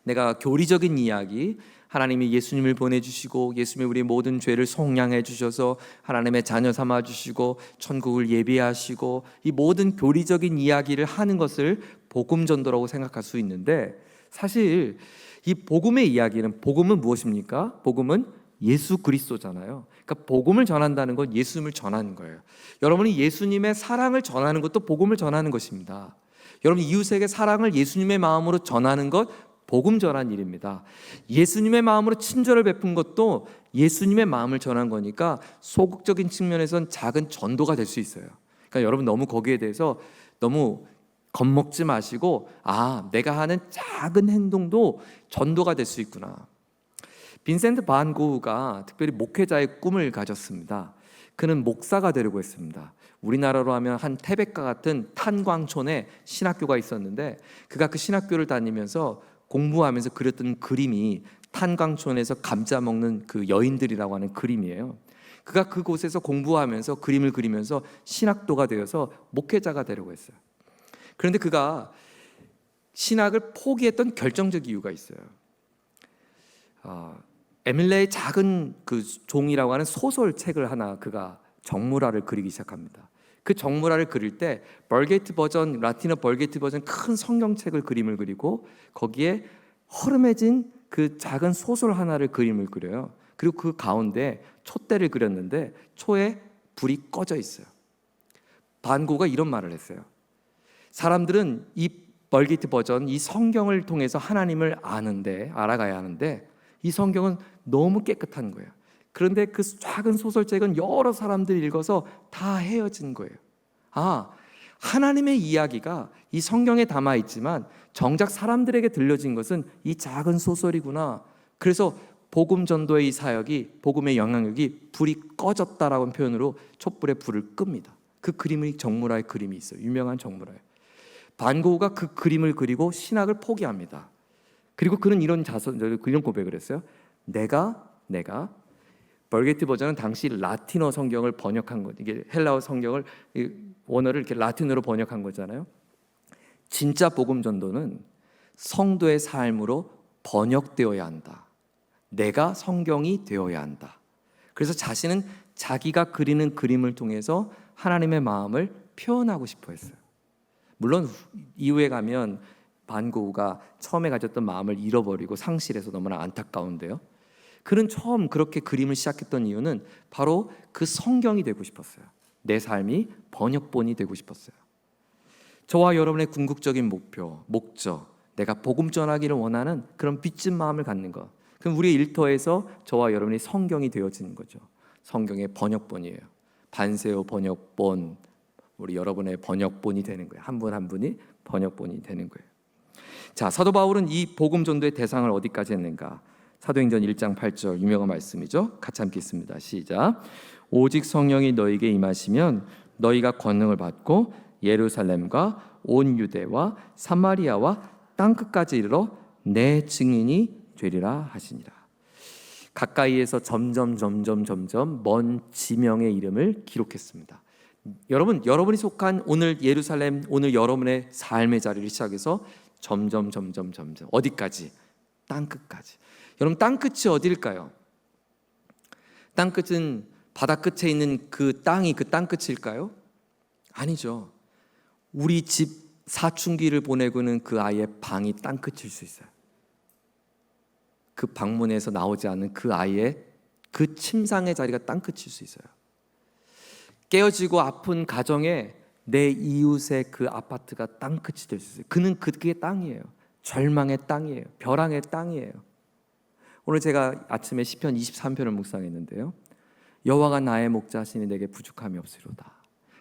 내가 교리적인 이야기, 하나님이 예수님을 보내주시고 예수님이 우리 모든 죄를 속량해 주셔서 하나님의 자녀 삼아 주시고 천국을 예비하시고 이 모든 교리적인 이야기를 하는 것을 복음 전도라고 생각할 수 있는데, 사실 이 복음의 이야기는, 복음은 무엇입니까? 복음은 예수 그리스도잖아요. 그러니까 복음을 전한다는 건 예수님을 전하는 거예요. 여러분이 예수님의 사랑을 전하는 것도 복음을 전하는 것입니다. 여러분 이웃에게 사랑을 예수님의 마음으로 전하는 것, 복음 전한 일입니다. 예수님의 마음으로 친절을 베푼 것도 예수님의 마음을 전한 거니까 소극적인 측면에선 작은 전도가 될 수 있어요. 그러니까 여러분 너무 거기에 대해서 너무 겁먹지 마시고, 아, 내가 하는 작은 행동도 전도가 될 수 있구나. 빈센트 반 고흐가 특별히 목회자의 꿈을 가졌습니다. 그는 목사가 되려고 했습니다. 우리나라로 하면 한 태백과 같은 탄광촌에 신학교가 있었는데, 그가 그 신학교를 다니면서 공부하면서 그렸던 그림이 탄광촌에서 감자 먹는 그 여인들이라고 하는 그림이에요. 그가 그곳에서 공부하면서 그림을 그리면서 신학도가 되어서 목회자가 되려고 했어요. 그런데 그가 신학을 포기했던 결정적 이유가 있어요. 에밀레의 작은 그 종이라고 하는 소설책을 하나 그가 정물화를 그리기 시작합니다. 그 정물화를 그릴 때 벌게이트 버전, 라틴어 벌게이트 버전 큰 성경책을 그림을 그리고 거기에 허름해진 그 작은 소설 하나를 그림을 그려요. 그리고 그 가운데 촛대를 그렸는데 초에 불이 꺼져 있어요. 반 고흐가 이런 말을 했어요. 사람들은 이 벌게이트 버전, 이 성경을 통해서 하나님을 알아가야 하는데 이 성경은 너무 깨끗한 거예요. 그런데 그 작은 소설책은 여러 사람들이 읽어서 다 헤어진 거예요. 아, 하나님의 이야기가 이 성경에 담아 있지만 정작 사람들에게 들려진 것은 이 작은 소설이구나. 그래서 복음 전도의 이 사역이, 복음의 영향력이 불이 꺼졌다라는 표현으로 촛불에 불을 끕니다. 그 그림이 정물화의 그림이 있어요. 유명한 정물화예요. 반 고흐가 그 그림을 그리고 신학을 포기합니다. 그리고 그는 이런 고백을 했어요. 내가 벌게이트 버전은 당시 라틴어 성경을 번역한 거, 이게 헬라어 성경을 원어를 이렇게 라틴어로 번역한 거잖아요. 진짜 복음 전도는 성도의 삶으로 번역되어야 한다. 내가 성경이 되어야 한다. 그래서 자신은 자기가 그리는 그림을 통해서 하나님의 마음을 표현하고 싶어 했어요. 물론 이후에 가면 반 고흐가 처음에 가졌던 마음을 잃어버리고 상실해서 너무나 안타까운데요. 그는 처음 그렇게 그림을 시작했던 이유는 바로 그 성경이 되고 싶었어요. 내 삶이 번역본이 되고 싶었어요. 저와 여러분의 궁극적인 목적, 내가 복음 전하기를 원하는 그런 빚진 마음을 갖는 것. 그럼 우리의 일터에서 저와 여러분이 성경이 되어지는 거죠. 성경의 번역본이에요. 반세어 번역본, 우리 여러분의 번역본이 되는 거예요. 한 분 한 분이 번역본이 되는 거예요. 자, 사도 바울은 이 복음 전도의 대상을 어디까지 했는가? 사도행전 1장 8절 유명한 말씀이죠. 같이 함께 읽습니다. 시작. 오직 성령이 너에게 임하시면 너희가 권능을 받고 예루살렘과 온 유대와 사마리아와 땅끝까지 이르러 내 증인이 되리라 하시니라. 가까이에서 점점 먼 지명의 이름을 기록했습니다. 여러분이 속한 오늘 예루살렘, 오늘 여러분의 삶의 자리를 시작해서 점점 어디까지? 땅끝까지. 여러분, 땅끝이 어디일까요? 땅끝은 바다 끝에 있는 그 땅이 그 땅끝일까요? 아니죠. 우리 집 사춘기를 보내고는 그 아이의 방이 땅끝일 수 있어요. 그 방문에서 나오지 않는 그 아이의 그 침상의 자리가 땅끝일 수 있어요. 깨어지고 아픈 가정에 내 이웃의 그 아파트가 땅끝이 될 수 있어요. 그게 땅이에요. 절망의 땅이에요. 벼랑의 땅이에요. 오늘 제가 아침에 시편 23편을 묵상했는데요. 여호와가 나의 목자시니 내게 부족함이 없으리로다.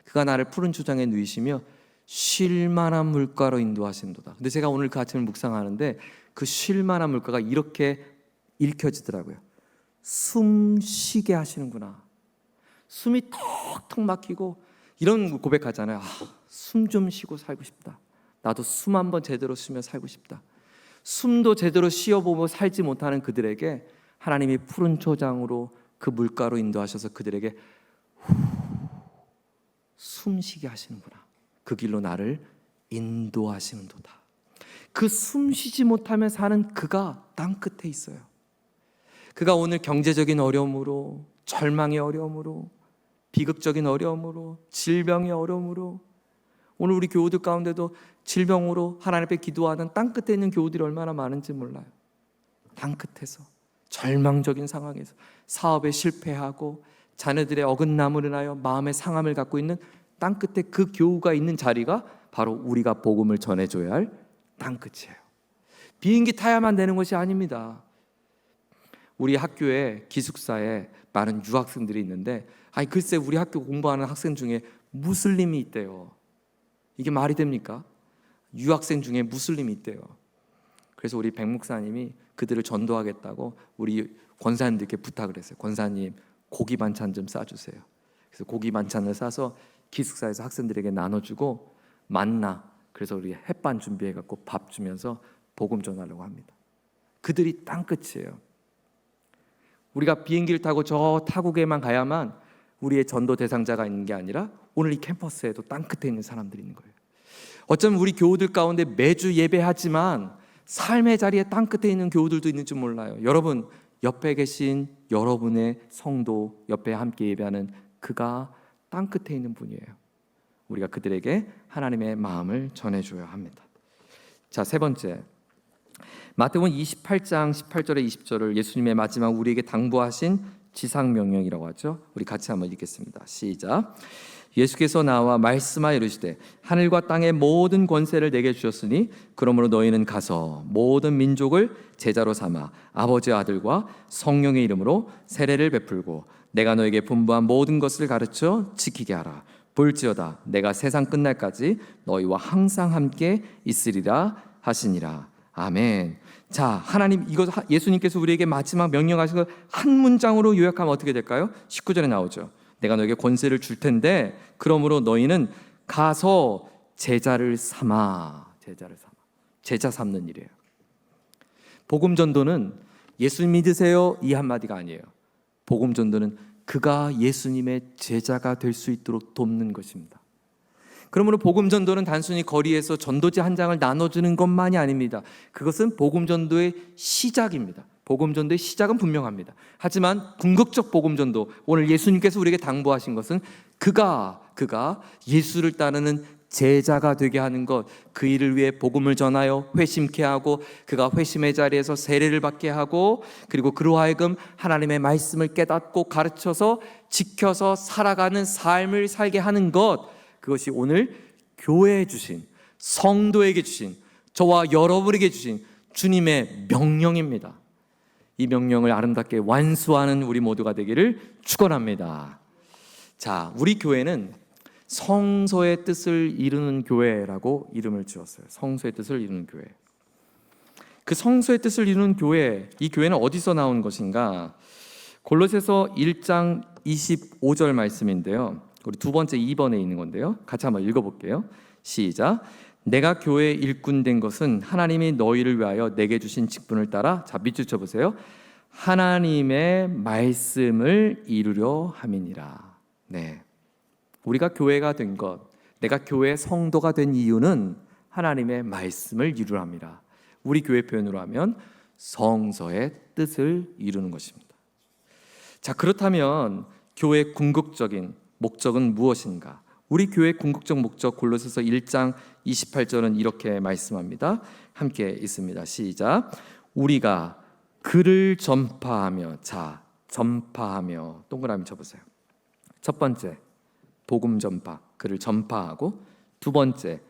그가 나를 푸른 초장에 누이시며 쉴 만한 물가로 인도하신도다. 근데 제가 오늘 그 아침을 묵상하는데 그 쉴 만한 물가가 이렇게 읽혀지더라고요. 숨 쉬게 하시는구나. 숨이 턱턱 막히고 이런 고백하잖아요. 숨 좀 쉬고 살고 싶다. 나도 숨 한번 제대로 쉬며 살고 싶다. 숨도 제대로 쉬어보고 살지 못하는 그들에게 하나님이 푸른 초장으로 그 물가로 인도하셔서 그들에게 숨 쉬게 하시는구나. 그 길로 나를 인도하시는도다. 그 숨 쉬지 못하며 사는 그가 땅끝에 있어요. 그가 오늘 경제적인 어려움으로, 절망의 어려움으로, 비극적인 어려움으로, 질병의 어려움으로, 오늘 우리 교우들 가운데도 질병으로 하나님 앞에 기도하는 땅끝에 있는 교우들이 얼마나 많은지 몰라요. 땅끝에서, 절망적인 상황에서 사업에 실패하고 자녀들의 어긋남으로 인하여 마음의 상함을 갖고 있는 땅끝에 그 교우가 있는 자리가 바로 우리가 복음을 전해줘야 할 땅끝이에요. 비행기 타야만 되는 것이 아닙니다. 우리 학교에 기숙사에 많은 유학생들이 있는데 글쎄 우리 학교 공부하는 학생 중에 무슬림이 있대요. 이게 말이 됩니까? 유학생 중에 무슬림이 있대요. 그래서 우리 백 목사님이 그들을 전도하겠다고 우리 권사님들께 부탁을 했어요. 권사님, 고기 반찬 좀 싸주세요. 그래서 고기 반찬을 싸서 기숙사에서 학생들에게 나눠주고 만나, 그래서 우리 햇반 준비해갖고 밥 주면서 복음 전하려고 합니다. 그들이 땅끝이에요. 우리가 비행기를 타고 저 타국에만 가야만 우리의 전도 대상자가 있는 게 아니라 오늘 이 캠퍼스에도 땅끝에 있는 사람들이 있는 거예요. 어쩌면 우리 교우들 가운데 매주 예배하지만 삶의 자리에 땅끝에 있는 교우들도 있는지 몰라요. 여러분, 옆에 계신 여러분의 성도, 옆에 함께 예배하는 그가 땅끝에 있는 분이에요. 우리가 그들에게 하나님의 마음을 전해줘야 합니다. 자, 세 번째, 마태복음 28장 18절에 20절을 예수님의 마지막 우리에게 당부하신 지상명령이라고 하죠. 우리 같이 한번 읽겠습니다. 시작. 예수께서 나와 말씀하여 이르시되 하늘과 땅의 모든 권세를 내게 주셨으니 그러므로 너희는 가서 모든 민족을 제자로 삼아 아버지와 아들과 성령의 이름으로 세례를 베풀고 내가 너에게 분부한 모든 것을 가르쳐 지키게 하라. 볼지어다 내가 세상 끝날까지 너희와 항상 함께 있으리라 하시니라. 아멘. 자, 하나님, 이거 예수님께서 우리에게 마지막 명령하신 걸 한 문장으로 요약하면 어떻게 될까요? 19절에 나오죠. 내가 너에게 권세를 줄 텐데 그러므로 너희는 가서 제자를 삼아. 제자 삼는 일이에요. 복음 전도는 예수 믿으세요 이 한마디가 아니에요. 복음 전도는 그가 예수님의 제자가 될 수 있도록 돕는 것입니다. 그러므로 복음 전도는 단순히 거리에서 전도지 한 장을 나눠주는 것만이 아닙니다. 그것은 복음 전도의 시작입니다. 복음 전도의 시작은 분명합니다. 하지만 궁극적 복음 전도, 오늘 예수님께서 우리에게 당부하신 것은 그가 예수를 따르는 제자가 되게 하는 것, 그 일을 위해 복음을 전하여 회심케 하고 그가 회심의 자리에서 세례를 받게 하고 그리고 그로 하여금 하나님의 말씀을 깨닫고 가르쳐서 지켜서 살아가는 삶을 살게 하는 것, 그것이 오늘 교회에 주신 성도에게 주신, 저와 여러분에게 주신 주님의 명령입니다. 이 명령을 아름답게 완수하는 우리 모두가 되기를 축원합니다. 자, 우리 교회는 성서의 뜻을 이루는 교회라고 이름을 지었어요. 성서의 뜻을 이루는 교회. 그 성서의 뜻을 이루는 교회, 이 교회는 어디서 나온 것인가? 골로새서 1장 25절 말씀인데요. 우리 두 번째 2번에 있는 건데요. 같이 한번 읽어볼게요. 시작. 내가 교회의 일꾼 된 것은 하나님이 너희를 위하여 내게 주신 직분을 따라, 자, 밑줄 쳐보세요. 하나님의 말씀을 이루려 함이니라. 네, 우리가 교회가 된 것, 내가 교회 성도가 된 이유는 하나님의 말씀을 이루려 함이라. 우리 교회 표현으로 하면 성서의 뜻을 이루는 것입니다. 자, 그렇다면 교회의 궁극적인 목적은 무엇인가? 우리 교회의 궁극적 목적, 골로새서 1장 28절은 이렇게 말씀합니다. 함께 있습니다. 시작. 우리가 글을 전파하며, 자, 전파하며 동그라미 쳐보세요. 첫 번째, 복음 전파, 글을 전파하고, 두 번째,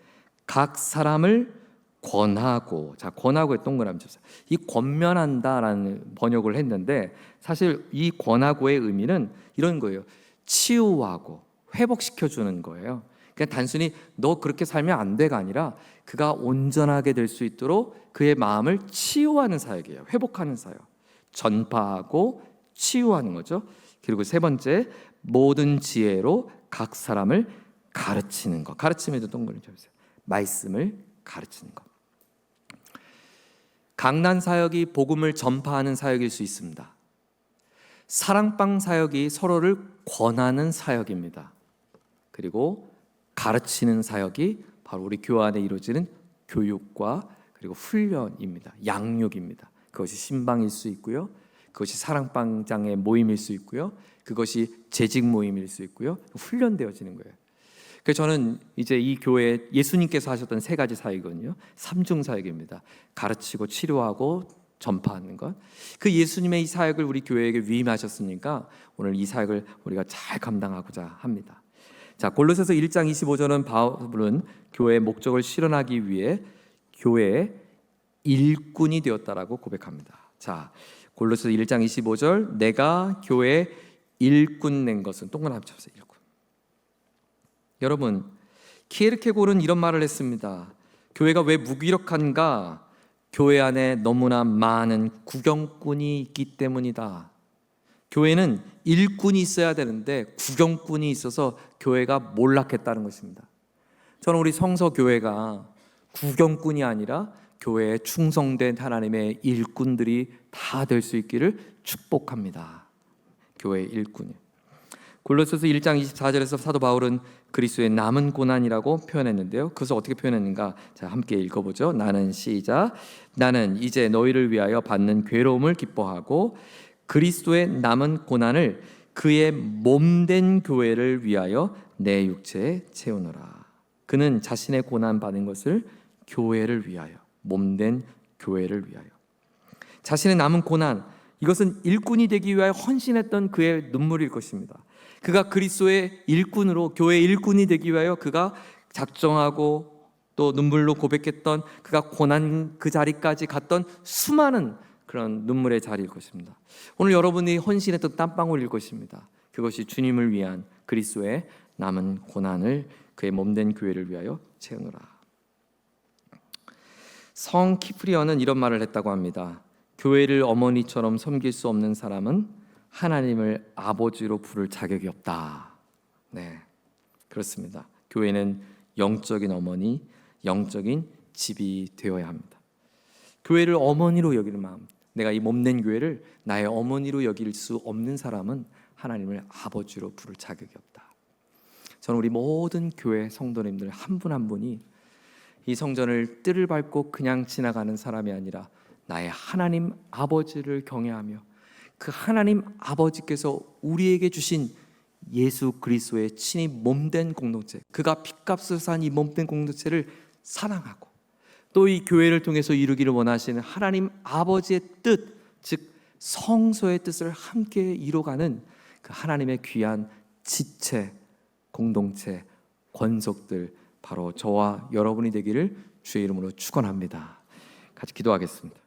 각 사람을 권하고, 자, 권하고에 동그라미 쳐보세요. 이 권면한다라는 번역을 했는데 사실 이 권하고의 의미는 이런 거예요. 치유하고 회복시켜주는 거예요. 그냥 단순히 너 그렇게 살면 안 돼가 아니라 그가 온전하게 될 수 있도록 그의 마음을 치유하는 사역이에요. 회복하는 사역. 전파하고 치유하는 거죠. 그리고 세 번째, 모든 지혜로 각 사람을 가르치는 것. 가르침에도 동그라미 쳐주세요. 말씀을 가르치는 것. 강난 사역이 복음을 전파하는 사역일 수 있습니다. 사랑방 사역이 서로를 권하는 사역입니다. 그리고 가르치는 사역이 바로 우리 교회 안에 이루어지는 교육과 그리고 훈련입니다. 양육입니다. 그것이 신방일 수 있고요. 그것이 사랑방장의 모임일 수 있고요. 그것이 재직 모임일 수 있고요. 훈련되어지는 거예요. 그래서 저는 이제 이 교회에 예수님께서 하셨던 세 가지 사역이거든요. 삼중 사역입니다. 가르치고 치료하고 전파하는 것. 그 예수님의 이 사역을 우리 교회에게 위임하셨으니까 오늘 이 사역을 우리가 잘 감당하고자 합니다. 자, 골로새서 1장 25절은 바울은 교회의 목적을 실현하기 위해 교회의 일꾼이 되었다라고 고백합니다. 자, 골로새서 1장 25절, 내가 교회의 일꾼 낸 것은 동그라미 쳐보세요. 일꾼. 여러분, 키에르케고르는 이런 말을 했습니다. 교회가 왜 무기력한가? 교회 안에 너무나 많은 구경꾼이 있기 때문이다. 교회는 일꾼이 있어야 되는데 구경꾼이 있어서 교회가 몰락했다는 것입니다. 저는 우리 성서교회가 구경꾼이 아니라 교회에 충성된 하나님의 일꾼들이 다 될 수 있기를 축복합니다. 교회의 일꾼이. 골로새서 1장 24절에서 사도 바울은 그리스도의 남은 고난이라고 표현했는데요. 그것을 어떻게 표현했는가? 자, 함께 읽어보죠. 나는 시작. 나는 이제 너희를 위하여 받는 괴로움을 기뻐하고 그리스도의 남은 고난을 그의 몸된 교회를 위하여 내 육체에 채우노라. 그는 자신의 고난 받은 것을 교회를 위하여, 몸된 교회를 위하여. 자신의 남은 고난, 이것은 일꾼이 되기 위하여 헌신했던 그의 눈물일 것입니다. 그가 그리스도의 일꾼으로, 교회의 일꾼이 되기 위하여 그가 작정하고 또 눈물로 고백했던, 그가 고난 그 자리까지 갔던 수많은 그런 눈물의 자리일 것입니다. 오늘 여러분이 헌신했던 땀방울일 것입니다. 그것이 주님을 위한 그리스도의 남은 고난을 그의 몸된 교회를 위하여 채우노라. 성 키프리어는 이런 말을 했다고 합니다. 교회를 어머니처럼 섬길 수 없는 사람은 하나님을 아버지로 부를 자격이 없다. 네, 그렇습니다. 교회는 영적인 어머니, 영적인 집이 되어야 합니다. 교회를 어머니로 여기는 마음, 내가 이 몸된 교회를 나의 어머니로 여길 수 없는 사람은 하나님을 아버지로 부를 자격이 없다. 저는 우리 모든 교회 성도님들 한 분 한 분이 이 성전을 뜰을 밟고 그냥 지나가는 사람이 아니라 나의 하나님 아버지를 경외하며 그 하나님 아버지께서 우리에게 주신 예수 그리스도의 친히 몸된 공동체, 그가 핏값을 산 이 몸된 공동체를 사랑하고 또 이 교회를 통해서 이루기를 원하시는 하나님 아버지의 뜻, 즉 성소의 뜻을 함께 이뤄가는 그 하나님의 귀한 지체, 공동체, 권속들, 바로 저와 여러분이 되기를 주의 이름으로 축원합니다. 같이 기도하겠습니다.